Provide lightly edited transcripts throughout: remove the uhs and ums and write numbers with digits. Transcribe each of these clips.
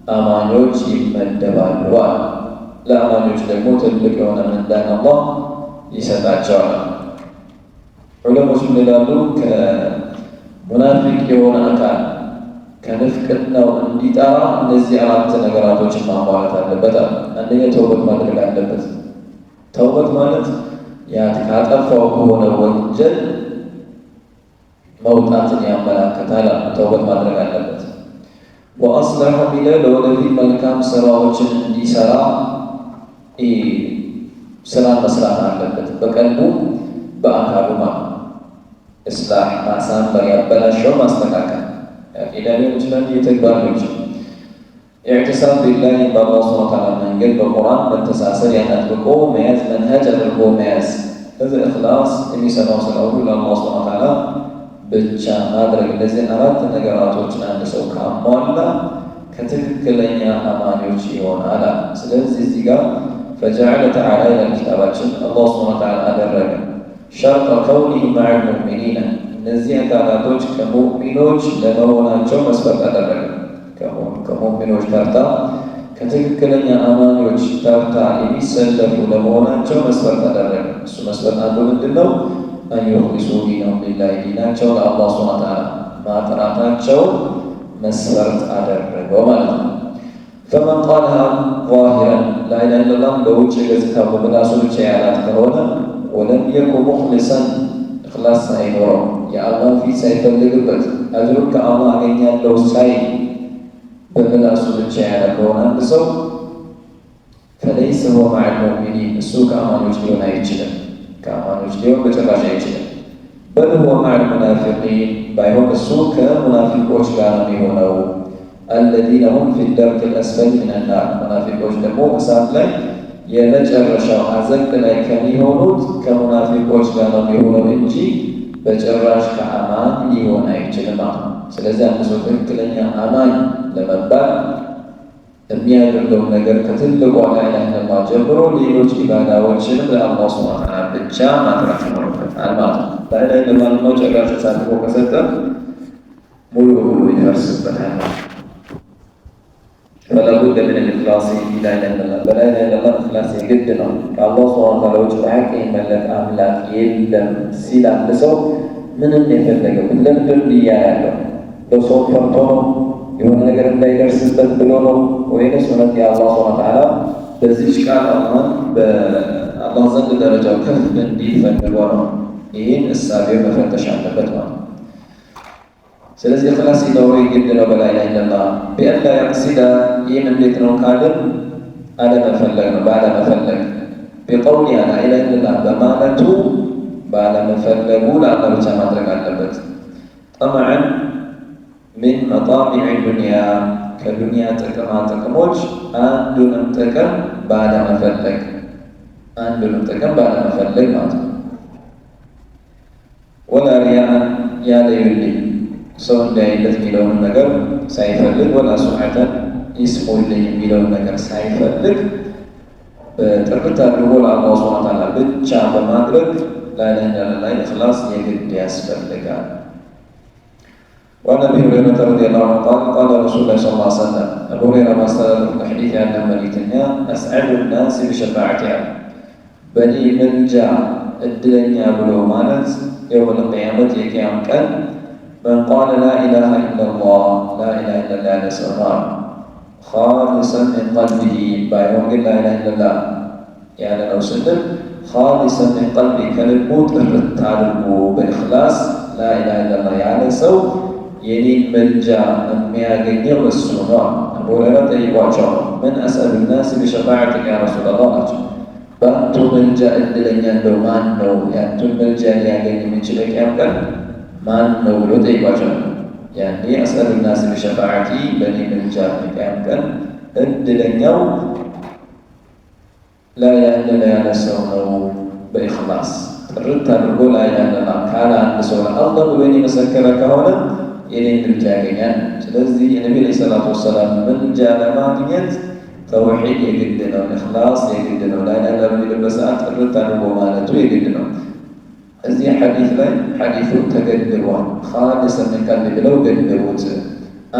አማኞች ይመደባሉ። ለአማኞች ደግሞ ትልቅ የሆነ ምንዳን አላህ ይሰጣቸዋል። ዑለሞች ምን ይላሉ? ከሙናፊቅ የሆነ አካል ከንፍቅናው እንዲጠራ እነዚህ አራት ነገራቶችን ማሟላት አለበት። አንደኛ ተውበት ማድረግ አለበት። ተውበት ማለት ካጠፋው ከሆነ ወንጀል መውጣትን ያመላክታል። ተውበት ማድረግ አለበት። ወአስለሐ ቢለ ለወደፊት መልካም ስራዎችን እንዲሰራ ስራ መስራት አለበት። በቀልቡ በአካሉ እስላህ ማሳመር፣ ያበላሸው ማስተካከል፣ አቂዳ ሊሆን ይችላል፣ የተግባር ሊሆን ይችላል። ኢዕቲሳም ቢላህ በአላህ ሱብሓነሁ ወተዓላ መንገድ በቁርአን መተሳሰር፣ ያን አጥብቆ መያዝ፣ መንሀጅ አድርጎ መያዝ። ከዚህ ኢኽላስ የሚሰራው ስራ ሁሉ ለአላህ ሱብሓነሁ ወተዓላ ብቻ ማድረግ። እነዚህ አራት ነገራቶችን አንድ ሰው ካሟላ ከትክክለኛ አማኞች ይሆናል። ስለዚህ እዚህ ጋር ፈጀዐለ ተዓላ ይላል ኪታባችን፣ አላህ ሱብሓነሁ ወተዓላ አደረገ ሸርጠ ከውኒሂ መዐል ሙእሚኒን፣ እነዚህ አካላቶች ከሙእሚኖች ለመሆናቸው መስፈርት አደረገ። ከሙእሚኖች ተርታ ከትክክለኛ አማኞች ተርታ የሚሰለፉ ለመሆናቸው መስፈርት አደረገ። እሱ መስፈርት አንዱ ምንድን ነው? አን ዩኽሊሱ ዲነሁም ሊላህ፣ ዲናቸው ለአላህ ሱብሓነሁ ወተዓላ ማጥራታቸው መስፈርት አደረገው ማለት ነው። ፈመን ቃለሃ ዛሂረን ላ ኢላሃ ኢለላህ በውጭ ገጽታ በምላሱ ብቻ ያላት ከሆነ ወለም የኩን ሙኽሊሰን ኢኽላስ ሳይኖረው የአላህ ፊት ሳይፈልግበት አጅሩን ከአላህ አገኛለሁ ሳይ በምላሱ ብቻ ያለ ከሆነ አንድ ሰው ፈለይሰ ሁወ መዐል ሙእሚኒን፣ እሱ ከአማኞች ሊሆን አይችልም። ከአማኞች ሊሆን በጭራሽ አይችልም። በል ሁወ መዐል ሙናፊቂን፣ ባይሆን እሱ ከሙናፊቆች ጋር ነው የሆነው። አለዚነ ሁም ፊ ደርኪል አስፈሊ ሚነን ናር፣ ሙናፊቆች ደግሞ እሳት ላይ የመጨረሻው አዘቅት ላይ ከሚሆኑት ከሙናፊቆች ጋር ነው የሆነው እንጂ በጭራሽ ከአማን ሊሆን አይችልም። ስለዚህ አንድ ሰው ትክክለኛ አማኝ ለመባል የሚያደርገው ነገር ከትልቁ ላ ኢላሃ ኢለላህ ጀምሮ ሌሎች ኢባዳዎችንም ለአላህ ሱብሓነሁ ወተዓላ ብቻ ማድረግ ይኖርበታል ማለት ነው። ላ ኢላሃ ኢለላህ ነው ጭራሽ ተሳትፎ ከሰጠ ሙሉ በሙሉ ይፈርስበታል። ፈለቡደ ሚነል ኢኽላስ ላ ኢላሃ ኢለላህ፣ በላ ኢላሃ ኢለላህ ኢኽላስ የግድ ነው። ከአላህ ሱብሓነሁ ወተዓላ ውጭ በሐቅ የሚመለክ አምላክ የለም ሲል አንድ ሰው ምንም የፈለገው ለምንድን እያለ ያለው በሰው ፈርቶ ነው? የሆነ ነገር እንዳይደርስበት ብሎ ነው? ወይንስ እውነት የአላህ ሱብሓነሁ ወተዓላ በዚች ቃል በአላህ ዘንድ ደረጃው ከፍ እንዲል ፈልጎ ነው? ይህን እሳቤው መፈተሽ አለበት ማለት ነው። ስለዚህ ኢኽላስ ሲኖረው የግድ ነው በላ ኢላሃ ኢለላህ። ቢአን ላ የቅሲደ፣ ይህም እንዴት ነው ካልን አለመፈለግ ነው፣ ባለመፈለግ። ቢቀውሊሃ ላ ኢላሃ ኢለላህ በማለቱ ባለመፈለጉ ለአላህ ብቻ ማድረግ አለበት። ጠመዐን ሚን መጣሚዕ ዱንያ፣ ከዱንያ ጥቅማ ጥቅሞች አንዱንም ጥቅም ባለመፈለግ፣ አንዱንም ጥቅም ባለመፈለግ ማለት ነው። ወላ ሪያእን፣ ያለዩልኝ ሰው እንዳይለት የሚለውን ነገር ሳይፈልግ፣ ወላ ሱምዐተን ይስሙልኝ የሚለውን ነገር ሳይፈልግ ጥርት አድርጎ ለአላህ ሱብሓነሁ ወተዓላ ብቻ በማድረግ ላ ኢላሃ ኢለላህ ኢኽላስ የግድ ያስፈልጋል። وعن ابي هريره رضي الله عنه قال قال رسول الله صلى الله عليه وسلم، ابو هريره ማስተላለፍ الحديث عن مليتኛ اسعد الناس بشفاعتها، በእኔ ምልጃ እድለኛ ብሎ ማለት የውም القيامة የቂያም ቀን من قال لا إله إلا الله، لا إله إلا الله ያለ ሰው ነው خالصا من قلبه፣ ባይሆን ግን لا إله إلا الله ያለ ነው ስንል خالصا من قلبه ከልቡ ጥርት አድርጎ በኢኽላስ لا إله إلا الله ያለ ሰው የኔን ምልጃ የሚያገኘው እሱ ነው። አቡ ሁረይራ ጠይቋቸው ምን አስአሉ ናስ ቢሸፋዓቲከ ያ ረሱለላህ ናቸው። በአንቱ ምልጃ እድለኛ እንደው ማን ነው? ያንቱን ምልጃ ሊያገኝ የሚችል ቂያም ቀን ማን ነው ብሎ ጠይቋቸው። ያኔ አስአሉ ናስ ቢሸፋዓቲ፣ በእኔ ምልጃ ቂያም ቀን እድለኛው ላ ኢላሃ ኢለላህ ያለ ሰው ነው። በኢኽላስ ጥርት አድርጎ ላ ኢላሃ ኢለላህ ካለ አንድ ሰው ለአላህ ብሎ የመሰከረ ከሆነ የኔን ምልጃ ያገኛል። ስለዚህ የነቢ ዐለይሂ ሰላቱ ወሰላም ምልጃ ለማግኘት ተውሒድ የግድ ነው፣ ኢኽላስ የግድ ነው። ላ ኢላሃ ኢለላህ በሚልበት ሰዓት ጥርት አድርጎ ማለቱ የግድ ነው። እዚህ ሐዲስ ላይ ሐዲሱ ተገድቧል። ኻሊሰን ሚን ቀልቢ ብለው ገድቡት።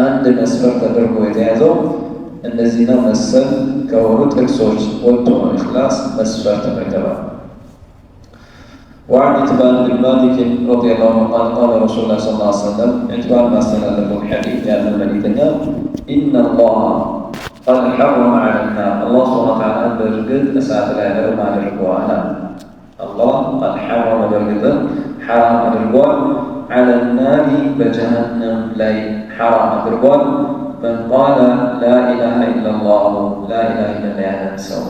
አንድ መስፈርት ተደርጎ የተያዘው እነዚህና መሰል ከሆኑ ጥቅሶች ወጥቶ ነው ኢኽላስ መስፈርት ነው የተባለው። وعن عتبان بن مالك رضي الله عنه قال قال رسول الله صلى الله عليه وسلم عتبان ما استند الحديث عن الملكة إن الله قد حرم على النار الله سبحانه وتعالى برجد أسعد لا يدرم على الرجوع الله قد حرم برجد حرام الرجوع على النار بجهنم لا حرام الرجوع من قال لا إله إلا الله لا إله إلا الله ينسوا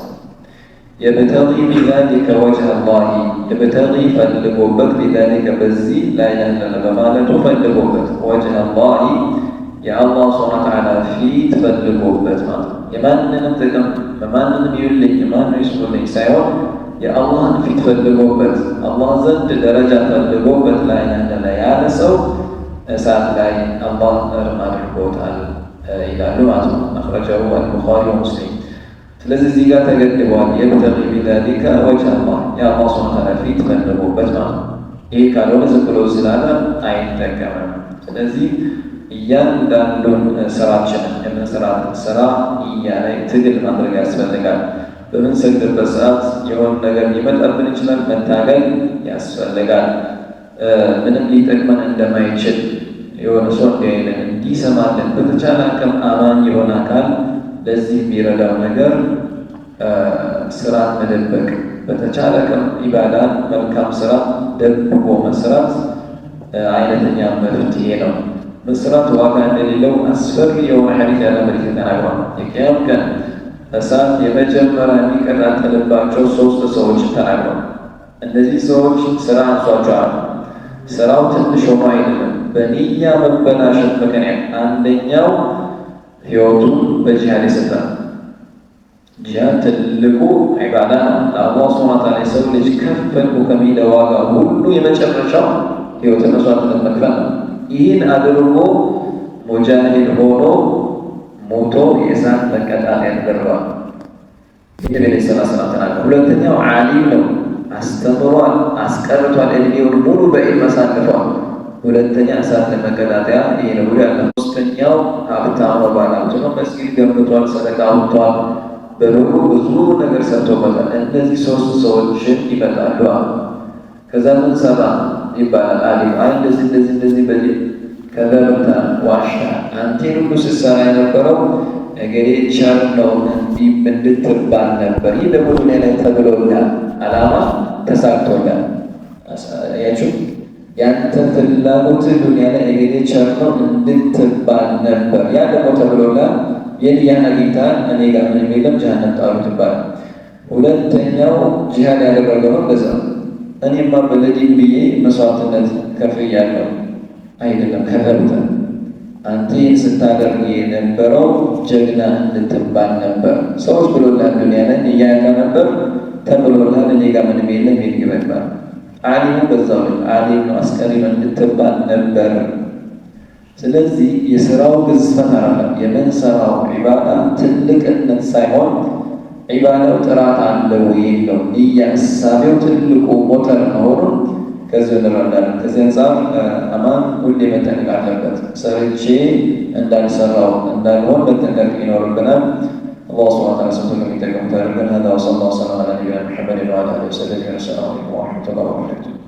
يبتغي بذلك وجه الله يبتغي فلقوبك بذلك بزي لا إله إلا الله بمالته فلقوبك وجه الله يا الله سبحانه وتعالى في تفلقوبك يمان ننتقم يمان نميولي يمان يسولي سيوم يا الله في تفلقوبك الله زد درجة تفلقوبك لا إله إلا الله ينسوا ساعة لا الله رمى الحبوت إلى لغته أخرجه البخاري ومسلم ስለዚህ እዚህ ጋር ተገድቧል። የብተቂ ቢዛሊከ ወጅህ አላህ የአላህ ሱብሓነሁ ወተዓላ ፊት ፈልጎበት ማለት ነው። ይህ ካልሆነ ዝም ብሎ ስላለ አይጠቀምም። ስለዚህ እያንዳንዱን ስራችንን የምንሰራትን ስራ ንያ ላይ ትግል ማድረግ ያስፈልጋል። በምንሰግድበት ሰዓት የሆነ ነገር ሊመጣብን ይችላል፣ መታገል ያስፈልጋል። ምንም ሊጠቅመን እንደማይችል የሆነ ሰው እንዲያይልን እንዲሰማልን በተቻለ አቅም አማኝ የሆነ አካል ለዚህ የሚረዳው ነገር ስራን መደበቅ በተቻለ ቀን ኢባዳን መልካም ስራ ደብቆ መስራት አይነተኛ መፍትሄ ነው። መስራት ዋጋ እንደሌለው አስፈሪ የሆነ ሐዲስ ያለ መልእክት ተናግሯል። የቂያም ቀን እሳት የመጀመሪያ የሚቀጣጠልባቸው 3 ሰዎች ተናግሯል። እነዚህ ሰዎች ስራ አንሷቸዋል። ስራው ትንሽ ሆኖ አይደለም፣ በንያ መበላሸት ምክንያት አንደኛው ህይወቱን በጂሃድ ይሰጣል። ጂሃድ ትልቁ ዒባዳ ነው። ለአላህ ሱብሓነሁ ወተዓላ የሰው ልጅ ከፈልኩ ከሚለው ዋጋ ሁሉ የመጨረሻው ህይወትን መስዋዕትነት መክፈል ነው። ይህን አድርጎ ሙጃሂድ ሆኖ ሞቶ የእሳት መቀጣት ያደርገዋል። ነብዩ ሰለላሁ ዐለይሂ ወሰለም። ሁለተኛው ዓሊም ነው፣ አስተምሯል፣ አስቀርቷል፣ እድሜውን ሙሉ በዒልም አሳልፏል። ሁለተኛ እሳት ለመቀጣጠያ ይሄ ነው ያለ። ሶስተኛው ሀብታም ነው፣ ባለሀብት ነው፣ መስጊድ ገንብቷል፣ ሰደቃ አውጥቷል፣ በሩሩ ብዙ ነገር ሰርቶበታል። እነዚህ 3 ሰዎችን ይመጣሉ። ከዛ ምን ሰራ ይባላል። አሊም አይ እንደዚህ በዚህ ከዘብታ ዋሻ አንተ ሁሉ ስትሰራ የነበረው እገሌ ቻል ነው እንድትባል ነበር። ይህ ደግሞ ዱንያ ላይ ተብሎልሃል፣ አላማ ተሳክቶልሃል። ያችሁ ያንተ ፍላጎት ዱንያ ላይ እገሌ ቻል ነው እንድትባል ነበር። ያ ደግሞ ተብሎልሃል። የንያን አግኝተሃል። እኔ ጋር ምንም የለም ጀሃነም ጣሉት ይባላል። ሁለተኛው ጂሃድ ያደረገው ነው። በዛ እኔማ በለዲን ብዬ መስዋዕትነት ከፍያለሁ አይደለም። ከዘብተ አንተ ስታደርግ የነበረው ጀግና እንድትባል ነበር። ሰዎች ብሎልሃል፣ ዱንያ ላይ እያያካ ነበር ተብሎልሃል። እኔ ጋር ምንም የለም ይግበባል። ዓሊሙ በዛው ላይ ዓሊም ነው፣ አስቀሪ ነው እንድትባል ነበር። ስለዚህ የስራው ግዝፈት አይደለም የምንሰራው ዒባዳ ትልቅነት ሳይሆን ዒባዳው ጥራት አለው የለው ንያ እሳቤው ትልቁ ሞተር መሆኑን ከዚህ እንረዳለን። ከዚህ አንጻር አማን ሁሌ መጠንቀቅ አለበት። ሰርቼ እንዳልሰራው እንዳልሆን መጠንቀቅ ይኖርብናል። አላህ ሱብሓነሁ ወተዓላ ሰምቶ የሚጠቀሙት ያደርገን። هذا وصلى الله وسلم على نبينا محمد وعلى اله وصحبه وسلم. السلام عليكم ورحمة الله وبركاته.